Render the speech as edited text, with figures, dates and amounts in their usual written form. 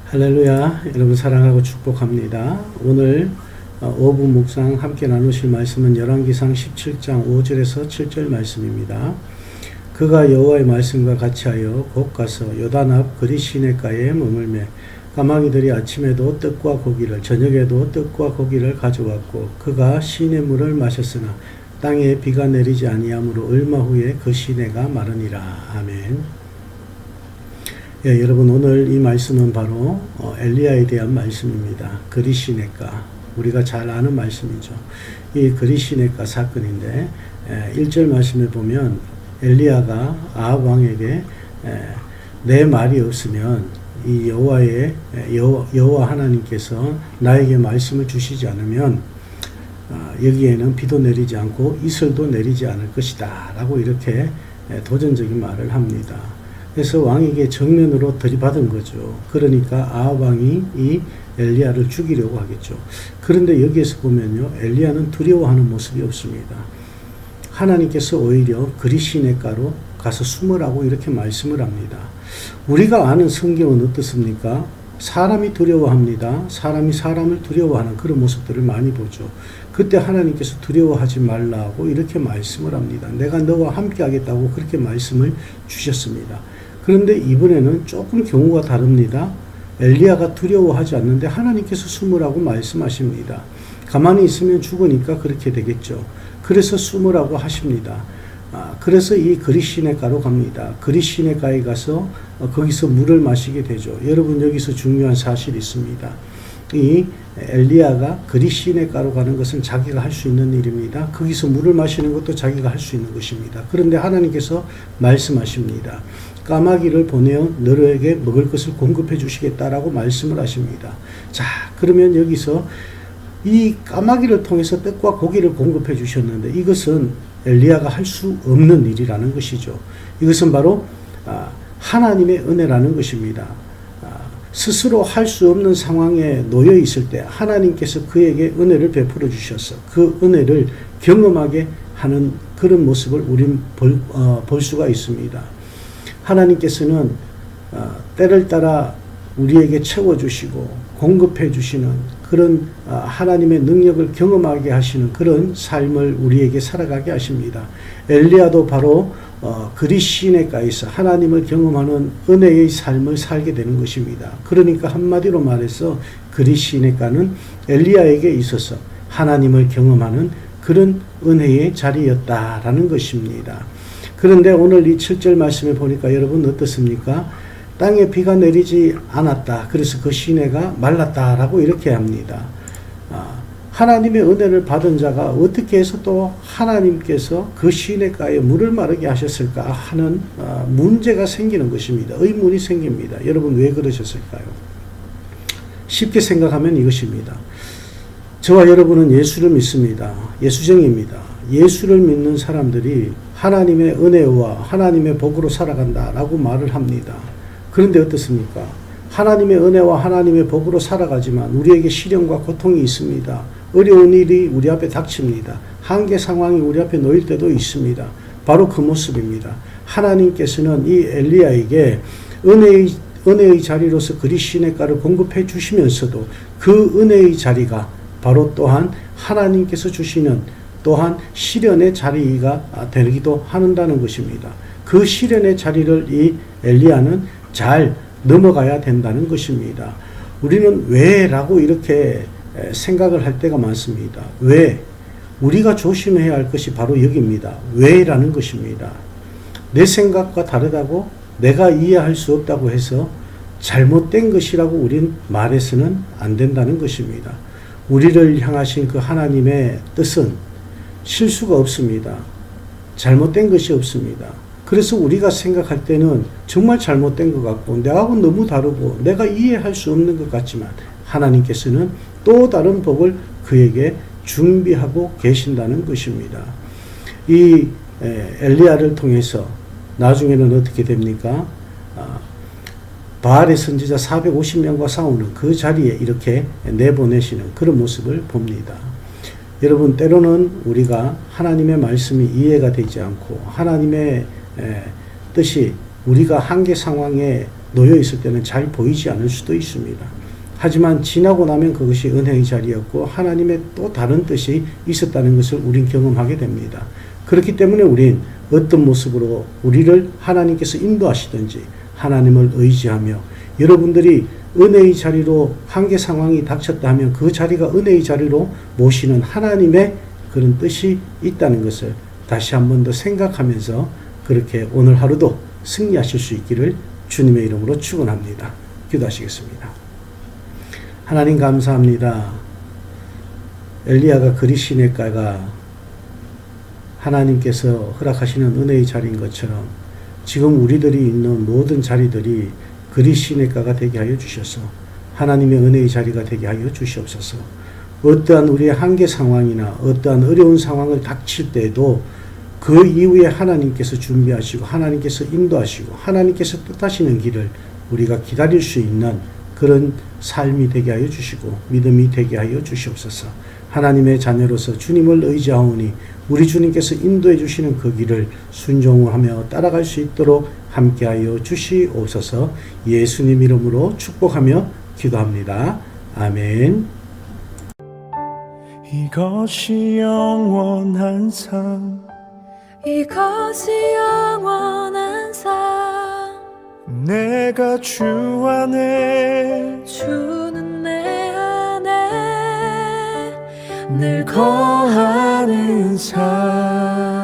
할렐루야. 여러분 사랑하고 축복합니다. 오늘 5분 묵상 함께 나누실 말씀은 열왕기상 17장 5절에서 7절 말씀입니다. 그가 여호와의 말씀과 같이 하여 곧 가서 요단 앞 그리 시내가에 머물매 까마귀들이 아침에도 떡과 고기를 저녁에도 떡과 고기를 가져왔고 그가 시내 물을 마셨으나 땅에 비가 내리지 아니하므로 얼마 후에 그 시내가 마르니라. 아멘. 예, 여러분 오늘 이 말씀은 바로 엘리야에 대한 말씀입니다. 그리시네가 우리가 잘 아는 말씀이죠. 이 그리시네가 사건인데 1절 말씀에 보면 엘리야가 아합 왕에게 내 말이 없으면 이 여호와 하나님께서 나에게 말씀을 주시지 않으면 여기에는 비도 내리지 않고 이슬도 내리지 않을 것이다 라고 이렇게 도전적인 말을 합니다. 그래서 왕에게 정면으로 들이받은 거죠. 그러니까 아합 왕이 이 엘리야를 죽이려고 하겠죠. 그런데 여기에서 보면요, 엘리야는 두려워하는 모습이 없습니다. 하나님께서 오히려 그리시네가로 가서 숨으라고 이렇게 말씀을 합니다. 우리가 아는 성경은 어떻습니까? 사람이 두려워합니다. 사람이 사람을 두려워하는 그런 모습들을 많이 보죠. 그때 하나님께서 두려워하지 말라고 이렇게 말씀을 합니다. 내가 너와 함께 하겠다고 그렇게 말씀을 주셨습니다. 그런데 이번에는 조금 경우가 다릅니다. 엘리야가 두려워하지 않는데 하나님께서 숨으라고 말씀하십니다. 가만히 있으면 죽으니까 그렇게 되겠죠. 그래서 숨으라고 하십니다. 그래서 이 그리시네가로 갑니다. 그리시네가에 가서 거기서 물을 마시게 되죠. 여러분 여기서 중요한 사실이 있습니다. 이 엘리야가 그리시네가로 가는 것은 자기가 할 수 있는 일입니다. 거기서 물을 마시는 것도 자기가 할 수 있는 것입니다. 그런데 하나님께서 말씀하십니다. 까마귀를 보내어 너에게 먹을 것을 공급해 주시겠다라고 말씀을 하십니다. 자, 그러면 여기서 이 까마귀를 통해서 떡과 고기를 공급해 주셨는데 이것은 엘리야가 할 수 없는 일이라는 것이죠. 이것은 바로 하나님의 은혜라는 것입니다. 스스로 할 수 없는 상황에 놓여 있을 때 하나님께서 그에게 은혜를 베풀어 주셔서 그 은혜를 경험하게 하는 그런 모습을 우린 볼 수가 있습니다. 하나님께서는 때를 따라 우리에게 채워주시고 공급해 주시는 그런 하나님의 능력을 경험하게 하시는 그런 삶을 우리에게 살아가게 하십니다. 엘리야도 바로 그리시네가에서 하나님을 경험하는 은혜의 삶을 살게 되는 것입니다. 그러니까 한마디로 말해서 그리시네가는 엘리야에게 있어서 하나님을 경험하는 그런 은혜의 자리였다라는 것입니다. 그런데 오늘 이 7절 말씀에 보니까 여러분 어떻습니까? 땅에 비가 내리지 않았다. 그래서 그 시내가 말랐다라고 이렇게 합니다. 하나님의 은혜를 받은 자가 어떻게 해서 또 하나님께서 그 시내가에 물을 마르게 하셨을까 하는 문제가 생기는 것입니다. 의문이 생깁니다. 여러분 왜 그러셨을까요? 쉽게 생각하면 이것입니다. 저와 여러분은 예수를 믿습니다. 예수쟁이입니다. 예수를 믿는 사람들이 하나님의 은혜와 하나님의 복으로 살아간다라고 말을 합니다. 그런데 어떻습니까? 하나님의 은혜와 하나님의 복으로 살아가지만 우리에게 시련과 고통이 있습니다. 어려운 일이 우리 앞에 닥칩니다. 한계 상황이 우리 앞에 놓일 때도 있습니다. 바로 그 모습입니다. 하나님께서는 이 엘리야에게 은혜의 자리로서 그리시네가를 공급해 주시면서도 그 은혜의 자리가 바로 또한 하나님께서 주시는 또한 시련의 자리가 되기도 한다는 것입니다. 그 시련의 자리를 이 엘리야는 잘 넘어가야 된다는 것입니다. 우리는 왜? 라고 이렇게 생각을 할 때가 많습니다. 왜? 우리가 조심해야 할 것이 바로 여기입니다. 왜? 라는 것입니다. 내 생각과 다르다고 내가 이해할 수 없다고 해서 잘못된 것이라고 우린 말해서는 안 된다는 것입니다. 우리를 향하신 그 하나님의 뜻은 실수가 없습니다. 잘못된 것이 없습니다. 그래서 우리가 생각할 때는 정말 잘못된 것 같고 내하고는 너무 다르고 내가 이해할 수 없는 것 같지만 하나님께서는 또 다른 복을 그에게 준비하고 계신다는 것입니다. 이 엘리야를 통해서 나중에는 어떻게 됩니까? 바알의 선지자 450명과 싸우는 그 자리에 이렇게 내보내시는 그런 모습을 봅니다. 여러분 때로는 우리가 하나님의 말씀이 이해가 되지 않고 하나님의 뜻이 우리가 한계 상황에 놓여 있을 때는 잘 보이지 않을 수도 있습니다. 하지만 지나고 나면 그것이 은혜의 자리였고 하나님의 또 다른 뜻이 있었다는 것을 우린 경험하게 됩니다. 그렇기 때문에 우린 어떤 모습으로 우리를 하나님께서 인도하시든지 하나님을 의지하며 여러분들이 은혜의 자리로 한계 상황이 닥쳤다 하면 그 자리가 은혜의 자리로 모시는 하나님의 그런 뜻이 있다는 것을 다시 한 번 더 생각하면서 그렇게 오늘 하루도 승리하실 수 있기를 주님의 이름으로 축원합니다. 기도하시겠습니다. 하나님 감사합니다. 엘리야가 그리시네가가 하나님께서 허락하시는 은혜의 자리인 것처럼 지금 우리들이 있는 모든 자리들이 그리시네가가 되게 하여 주셔서 하나님의 은혜의 자리가 되게 하여 주시옵소서. 어떠한 우리의 한계 상황이나 어떠한 어려운 상황을 닥칠 때에도 그 이후에 하나님께서 준비하시고 하나님께서 인도하시고 하나님께서 뜻하시는 길을 우리가 기다릴 수 있는 그런 삶이 되게 하여 주시고 믿음이 되게 하여 주시옵소서. 하나님의 자녀로서 주님을 의지하오니 우리 주님께서 인도해 주시는 그 길을 순종하며 따라갈 수 있도록 함께하여 주시옵소서. 예수님 이름으로 축복하며 기도합니다. 아멘. 이것이 영원한 삶, 이것이 영원한 삶, 내가 주 안에 주는 내 안에 늘 거하는 삶.